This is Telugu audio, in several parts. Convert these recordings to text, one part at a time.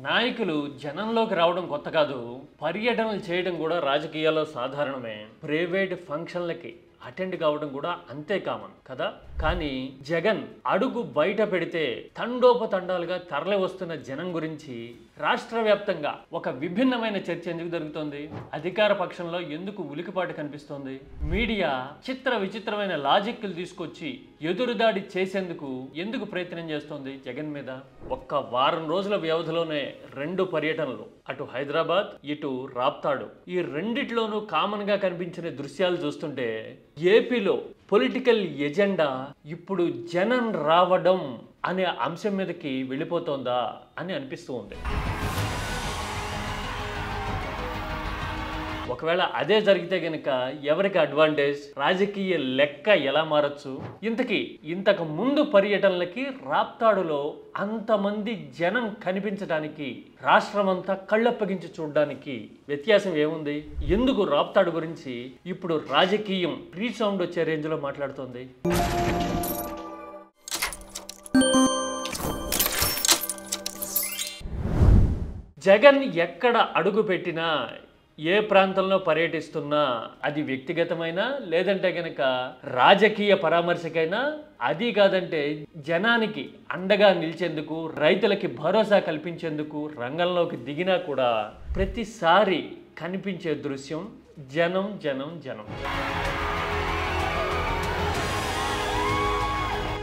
నాయకులు జనంలోకి రావడం కొత్త కాదు, పర్యటనలు చేయడం కూడా రాజకీయాల్లో సాధారణమే. ప్రైవేట్ ఫంక్షన్లకి అటెండ్ కావడం కూడా అంతే కామన్ కదా. కానీ జగన్ అడుగు బయట పెడితే తండోపతండాలుగా తరలి వస్తున్న జనం గురించి రాష్ట్ర వ్యాప్తంగా ఒక విభిన్నమైన చర్చ ఎందుకు జరుగుతోంది? అధికార పక్షంలో ఎందుకు ఉలికిపాటు కనిపిస్తోంది? మీడియా చిత్ర విచిత్రమైన లాజిక్లు తీసుకొచ్చి ఎదురుదాడి చేసేందుకు ఎందుకు ప్రయత్నం చేస్తోంది జగన్ మీద? ఒక్క వారం రోజుల వ్యవధిలోనే 2 పర్యటనలు, అటు హైదరాబాద్ ఇటు రాప్తాడు. ఈ రెండిట్లోనూ కామన్ గా కనిపించిన దృశ్యాలు చూస్తుంటే ఏపీలో పొలిటికల్ ఎజెండా ఇప్పుడు జనం రావడం అనే అంశం మీదకి వెళ్ళిపోతోందా అని అనిపిస్తూ ఉంది. ఒకవేళ అదే జరిగితే గనక ఎవరికి అడ్వాంటేజ్? రాజకీయ లెక్క ఎలా మారచ్చు? ఇంతకు ముందు పర్యటనలకి రాప్తాడులో అంతమంది జనం కనిపించడానికి, రాష్ట్రమంతా కళ్ళప్పగించి చూడడానికి వ్యత్యాసం ఏముంది? ఎందుకు రాప్తాడు గురించి ఇప్పుడు రాజకీయం రీసౌండ్ వచ్చే రేంజ్ లో మాట్లాడుతోంది? జగన్ ఎక్కడ అడుగు పెట్టినా, ఏ ప్రాంతంలో పర్యటిస్తున్నా, అది వ్యక్తిగతమైనా లేదంటే గనక రాజకీయ పరామర్శకైనా, అది కాదంటే జనానికి అండగా నిలిచేందుకు, రైతులకి భరోసా కల్పించేందుకు రంగంలోకి దిగినా కూడా ప్రతిసారి కనిపించే దృశ్యం జనం జనం జనం.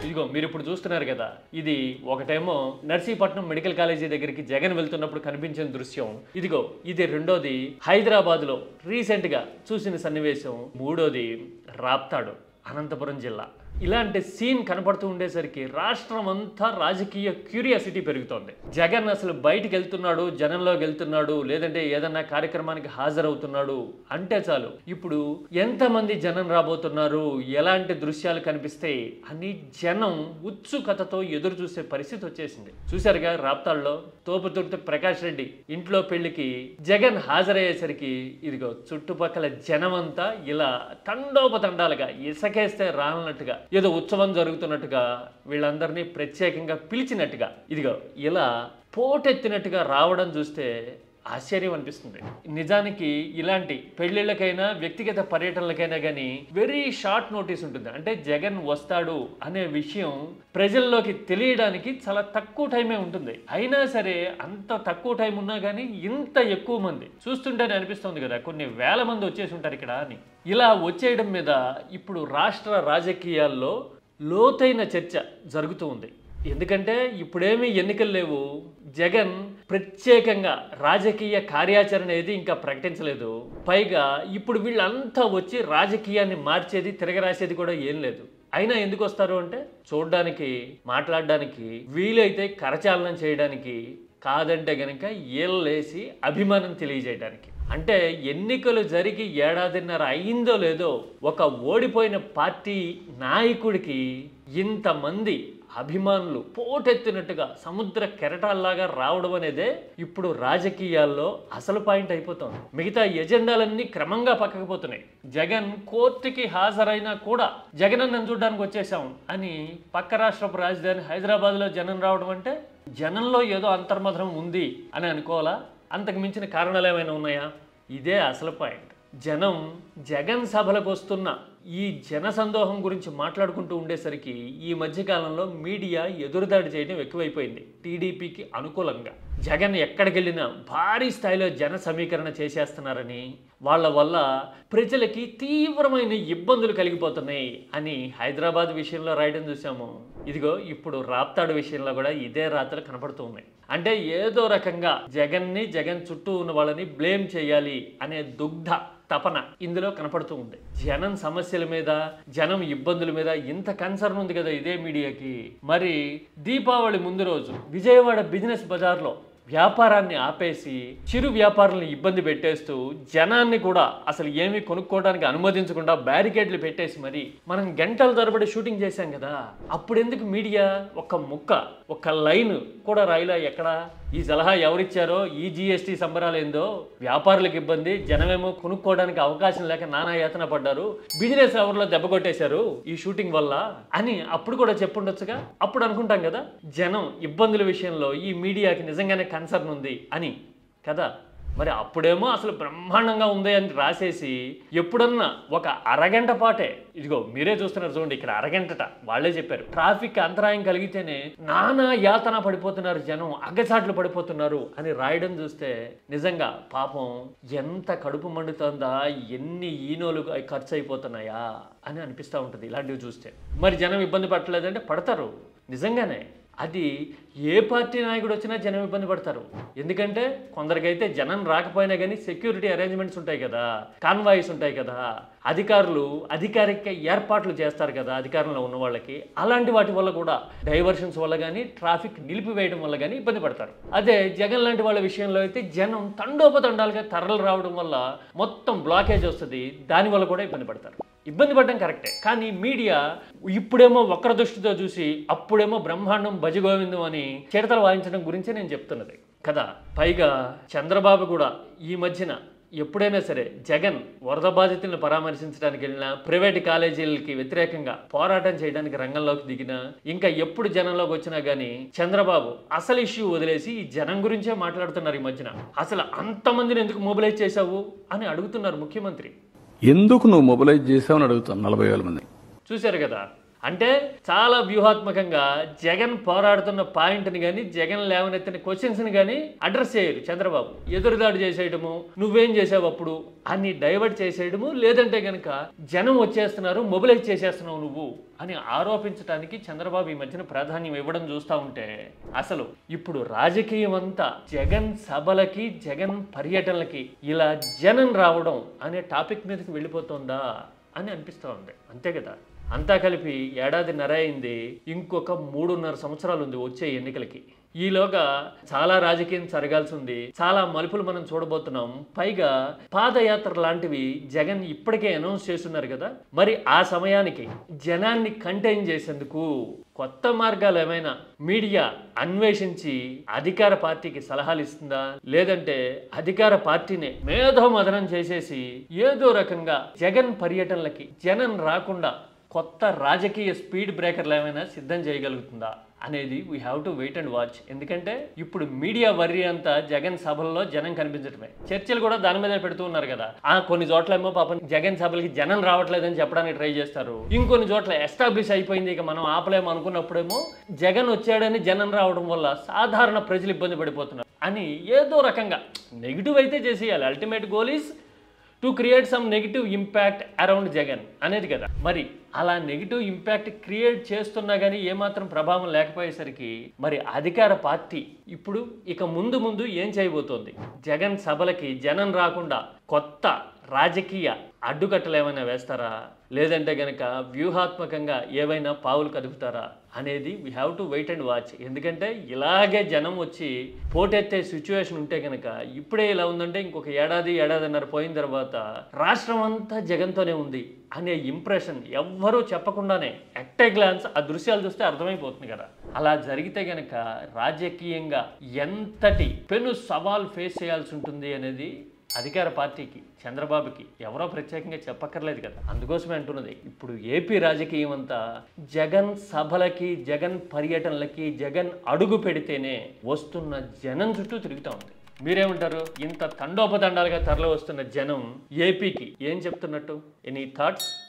ఇదిగో మీరు ఇప్పుడు చూస్తున్నారు కదా, ఇది ఒకటేమో నర్సీపట్నం మెడికల్ కాలేజీ దగ్గరికి జగన్ వెళ్తున్నప్పుడు కనిపించిన దృశ్యం. ఇదిగో ఇది రెండోది హైదరాబాద్ లో రీసెంట్ గా చూసిన సన్నివేశం. మూడోది రాప్తాడు, అనంతపురం జిల్లా. ఇలాంటి సీన్ కనపడుతూ ఉండేసరికి రాష్ట్రం అంతా రాజకీయ క్యూరియాసిటీ పెరుగుతోంది. జగన్ అసలు బయటికి వెళ్తున్నాడు, జనంలోకి వెళ్తున్నాడు, లేదంటే ఏదన్నా కార్యక్రమానికి హాజరవుతున్నాడు అంటే చాలు ఇప్పుడు ఎంతమంది జనం రాబోతున్నారు, ఎలాంటి దృశ్యాలు కనిపిస్తాయి అని జనం ఉత్సుకతతో ఎదురు చూసే పరిస్థితి వచ్చేసింది. చూశారుగా రాప్తాడులో తోపుతుర్తి ప్రకాష్ రెడ్డి ఇంట్లో పెళ్లికి జగన్ హాజరయ్యేసరికి ఇదిగో చుట్టుపక్కల జనమంతా ఇలా తండోపతండాలుగా ఇసకేస్తే రానట్టుగా, ఏదో ఉత్సవం జరుగుతున్నట్టుగా, వీళ్ళందరినీ ప్రత్యేకంగా పిలిచినట్టుగా ఇదిగో ఇలా పోటెత్తినట్టుగా రావడం చూస్తే ఆశ్చర్యం అనిపిస్తుంది. నిజానికి ఇలాంటి పెళ్లిళ్ళకైనా వ్యక్తిగత పర్యటనలకైనా కానీ వెరీ షార్ట్ నోటీస్ ఉంటుంది. అంటే జగన్ వస్తాడు అనే విషయం ప్రజల్లోకి తెలియడానికి చాలా తక్కువ టైమే ఉంటుంది. అయినా సరే అంత తక్కువ టైం ఉన్నా కానీ ఇంత ఎక్కువ మంది చూస్తుంటేనే అనిపిస్తుంది కదా, కొన్ని వేల మంది వచ్చేసి ఉంటారు ఇక్కడ అని. ఇలా వచ్చేయడం మీద ఇప్పుడు రాష్ట్ర రాజకీయాల్లో లోతైన చర్చ జరుగుతూ ఉంది. ఎందుకంటే ఇప్పుడేమీ ఎన్నికలు లేవు, జగన్ ప్రత్యేకంగా రాజకీయ కార్యాచరణ ఏది ఇంకా ప్రకటించలేదు. పైగా ఇప్పుడు వీళ్ళంతా వచ్చి రాజకీయాన్ని మార్చేది, తిరగరాసేది కూడా ఏం లేదు. అయినా ఎందుకు వస్తారు అంటే చూడడానికి, మాట్లాడడానికి, వీలైతే కరచాలనం చేయడానికి, కాదంటే గనక ఏళ్ళేసి అభిమానం తెలియజేయడానికి. అంటే ఎన్నికలు జరిగి 1.5 ఏడాదిన్నర అయిందో లేదో ఒక ఓడిపోయిన పార్టీ నాయకుడికి ఇంతమంది అభిమానులు పోటెత్తినట్టుగా సముద్ర కెరటాల్లాగా రావడం అనేదే ఇప్పుడు రాజకీయాల్లో అసలు పాయింట్ అయిపోతుంది. మిగతా ఎజెండాలన్నీ క్రమంగా పక్కకు పోతున్నాయి. జగన్ కోర్టుకి హాజరైనా కూడా జగనన్న చూడడానికి వచ్చేసాం అని పక్క రాష్ట్రపు రాజధాని హైదరాబాద్లో జనం రావడం అంటే జనంలో ఏదో అంతర్మధనం ఉంది అని అనుకోవాలా? అంతకు మించిన కారణాలు ఏమైనా ఉన్నాయా? ఇదే అసలు పాయింట్. జనం జగన్ సభలకు వస్తున్న ఈ జన సందోహం గురించి మాట్లాడుకుంటూ ఉండేసరికి ఈ మధ్యకాలంలో మీడియా ఎదురుదాడి చేయడం ఎక్కువైపోయింది టీడీపీకి అనుకూలంగా. జగన్ ఎక్కడికి వెళ్ళినా భారీ స్థాయిలో జన సమీకరణ చేసేస్తున్నారని, వాళ్ళ వల్ల ప్రజలకి తీవ్రమైన ఇబ్బందులు కలిగిపోతున్నాయి అని హైదరాబాద్ విషయంలో రాయడం చూసాము. ఇదిగో ఇప్పుడు రాప్తాడు విషయంలో కూడా ఇదే రాతలు కనపడుతూ ఉన్నాయి. అంటే ఏదో రకంగా జగన్ని, జగన్ చుట్టూ ఉన్న వాళ్ళని బ్లేమ్ చేయాలి అనే దుగ్ధ తపన ఇందులో కనపడుతూ ఉంది. జనం సమస్యల మీద, జనం ఇబ్బందుల మీద ఇంత కన్సర్న్ ఉంది కదా ఇదే మీడియాకి. మరి దీపావళి ముందు రోజు విజయవాడ బిజినెస్ బజార్లో వ్యాపారాన్ని ఆపేసి చిరు వ్యాపారులను ఇబ్బంది పెట్టేస్తూ జనాన్ని కూడా అసలు ఏమీ కొనుక్కోవడానికి అనుమతించకుండా బ్యారికేడ్లు పెట్టేసి మరి మనం గంటల తరబడి షూటింగ్ చేశాం కదా, అప్పుడు ఎందుకు మీడియా ఒక్క ముక్క ఒక లైన్ కూడా రాయిలా ఎక్కడ. ఈ సలహా ఎవరిచ్చారో, ఈ జీఎస్టీ సంబరాలు ఏందో, వ్యాపారులకు ఇబ్బంది, జనమేమో కొనుక్కోవడానికి అవకాశం లేక నానా యాతన పడ్డారు, బిజినెస్ అవర్లో దెబ్బ కొట్టేశారు ఈ షూటింగ్ వల్ల అని అప్పుడు కూడా చెప్పుండొచ్చుగా. అప్పుడు అనుకుంటాం కదా జనం ఇబ్బందుల విషయంలో ఈ మీడియాకి నిజంగానే కన్సర్న్ ఉంది అని కదా. మరి అప్పుడేమో అసలు బ్రహ్మాండంగా ఉంది అని రాసేసి ఎప్పుడన్నా ఒక అరగంట పాటే, ఇదిగో మీరే చూస్తున్నారు చూడండి, ఇక్కడ అరగంటట వాళ్ళే చెప్పారు, ట్రాఫిక్ అంతరాయం కలిగితేనే నానా యాతన పడిపోతున్నారు జనం, అగ్గచాట్లు పడిపోతున్నారు అని రాయడం చూస్తే నిజంగా పాపం ఎంత కడుపు మండుతుందా, ఎన్ని ఈనోలు ఖర్చు అయిపోతున్నాయా అని అనిపిస్తూ ఉంటుంది ఇలాంటివి చూస్తే. మరి జనం ఇబ్బంది పడలేదంటే పడతారు నిజంగానే. అది ఏ పార్టీ నాయకుడు వచ్చినా జనం ఇబ్బంది పడతారు. ఎందుకంటే కొందరికైతే జనం రాకపోయినా కానీ సెక్యూరిటీ అరేంజ్మెంట్స్ ఉంటాయి కదా, కాన్వాయిస్ ఉంటాయి కదా, అధికారులు అధికారిక ఏర్పాట్లు చేస్తారు కదా అధికారంలో ఉన్న వాళ్ళకి. అలాంటి వాటి వల్ల కూడా డైవర్షన్స్ వల్ల కానీ ట్రాఫిక్ నిలిపివేయడం వల్ల కానీ ఇబ్బంది పడతారు. అదే జగన్ లాంటి వాళ్ళ విషయంలో అయితే జనం తండోపతండాలుగా తరలి రావడం వల్ల మొత్తం బ్లాకేజ్ వస్తుంది, దానివల్ల కూడా ఇబ్బంది పడతారు. ఇబ్బంది పడడం కరెక్టే, కానీ మీడియా ఇప్పుడేమో వక్ర దృష్టితో చూసి అప్పుడేమో బ్రహ్మాండం భజగోవిందం అని చిడతలు వాయించడం గురించే నేను చెప్తున్నది కదా. పైగా చంద్రబాబు కూడా ఈ మధ్యన ఎప్పుడైనా సరే జగన్ వరద బాధితులను పరామర్శించడానికి వెళ్ళినా, ప్రైవేట్ కాలేజీలకి వ్యతిరేకంగా పోరాటం చేయడానికి రంగంలోకి దిగినా, ఇంకా ఎప్పుడు జనంలోకి వచ్చినా కానీ చంద్రబాబు అసలు ఇష్యూ వదిలేసి ఈ జనం గురించే మాట్లాడుతున్నారు. ఈ మధ్యన అసలు అంతమందిని ఎందుకు మొబిలైజ్ చేశావు అని అడుగుతున్నారు ముఖ్యమంత్రి. ఎందుకు నువ్వు మొబిలైజ్ చేసావని అడుగుతాను 40,000 మంది. చూశారు కదా. అంటే చాలా వ్యూహాత్మకంగా జగన్ పోరాడుతున్న పాయింట్ని కానీ, జగన్ లేవనెత్తిన క్వశ్చన్స్ని కానీ అడ్రస్ చేయరు చంద్రబాబు. ఎదురుదాడి చేసేయడము, నువ్వేం చేసావు అప్పుడు అని డైవర్ట్ చేసేయడము, లేదంటే కనుక జనం వచ్చేస్తున్నారు మొబిలైజ్ చేసేస్తున్నావు నువ్వు అని ఆరోపించడానికి చంద్రబాబు ఈ మధ్యన ప్రాధాన్యం ఇవ్వడం చూస్తూ ఉంటే అసలు ఇప్పుడు రాజకీయం అంతా జగన్ సభలకి, జగన్ పర్యటనలకి ఇలా జనం రావడం అనే టాపిక్ మీదకి వెళ్ళిపోతుందా అని అనిపిస్తూ ఉంది. అంతే కదా. అంతా కలిపి ఏడాదిన్నర అయింది, ఇంకొక 3.5 సంవత్సరాలు ఉంది వచ్చే ఎన్నికలకి. ఈలోగా చాలా రాజకీయం జరగాల్సి ఉంది, చాలా మలుపులు మనం చూడబోతున్నాం. పైగా పాదయాత్ర లాంటివి జగన్ ఇప్పటికే అనౌన్స్ చేస్తున్నారు కదా. మరి ఆ సమయానికి జనాన్ని కంటైన్ చేసేందుకు కొత్త మార్గాలు ఏమైనా మీడియా అన్వేషించి అధికార పార్టీకి సలహాలు ఇస్తుందా, లేదంటే అధికార పార్టీనే మేధోమథనం చేసేసి ఏదో రకంగా జగన్ పర్యటనలకి జనం రాకుండా కొత్త రాజకీయ స్పీడ్ బ్రేకర్లు ఏమైనా సిద్ధం చేయగలుగుతుందా అనేది we have to wait and watch. ఎందుకంటే ఇప్పుడు మీడియా వర్రీ అంతా జగన్ సభల్లో జనం కనిపించడమే. చర్చలు కూడా దాని మీద పెడుతూ ఉన్నారు కదా. కొన్ని చోట్ల ఏమో పాపం జగన్ సభలకి జనం రావట్లేదని చెప్పడానికి ట్రై చేస్తారు, ఇంకొన్ని చోట్ల ఎస్టాబ్లిష్ అయిపోయింది ఇక మనం ఆపలేము అనుకున్నప్పుడేమో జగన్ వచ్చాడని జనం రావడం వల్ల సాధారణ ప్రజలు ఇబ్బంది పడిపోతున్నారు అని ఏదో రకంగా నెగిటివ్ అయితే చేసేయాలి. Ultimate goal is to create some negative impact around Jagan అనేది కదా. మరి అలా నెగిటివ్ ఇంపాక్ట్ క్రియేట్ చేస్తున్నా కానీ ఏమాత్రం ప్రభావం లేకపోయేసరికి మరి అధికార పార్టీ ఇప్పుడు ఇక ముందు ఏం చేయబోతోంది? జగన్ సభలకి జనం రాకుండా కొత్త రాజకీయ అడ్డుకట్టలు ఏమైనా వేస్తారా, లేదంటే గనక వ్యూహాత్మకంగా ఏవైనా పావులు కదుపుతారా అనేది we have to wait and watch. ఎందుకంటే ఇలాగే జనం వచ్చి పోటెత్తే సిచ్యువేషన్ ఉంటే కనుక ఇప్పుడే ఇలా ఉందంటే ఇంకొక ఏడాదిన్నర పోయిన తర్వాత రాష్ట్రం అంతా జగన్తోనే ఉంది అనే ఇంప్రెషన్ ఎవ్వరూ చెప్పకుండానే ఎట్ ఏ గ్లాన్స్ ఆ దృశ్యాలు చూస్తే అర్థమైపోతుంది కదా. అలా జరిగితే గనక రాజకీయంగా ఎంతటి పెను సవాల్ ఫేస్ చేయాల్సి ఉంటుంది అనేది అధికార పార్టీకి, చంద్రబాబుకి ఎవరో ప్రత్యేకంగా చెప్పక్కర్లేదు కదా. అందుకోసమే అంటున్నది ఇప్పుడు ఏపీ రాజకీయం అంతా జగన్ సభలకి, జగన్ పర్యటనలకి, జగన్ అడుగు పెడితేనే వస్తున్న జనం చుట్టూ తిరుగుతూ ఉంది. మీరేమంటారు? ఇంత తండోపతండాలుగా తరలి వస్తున్న జనం ఏపీకి ఏం చెప్తున్నట్టు? Any thoughts?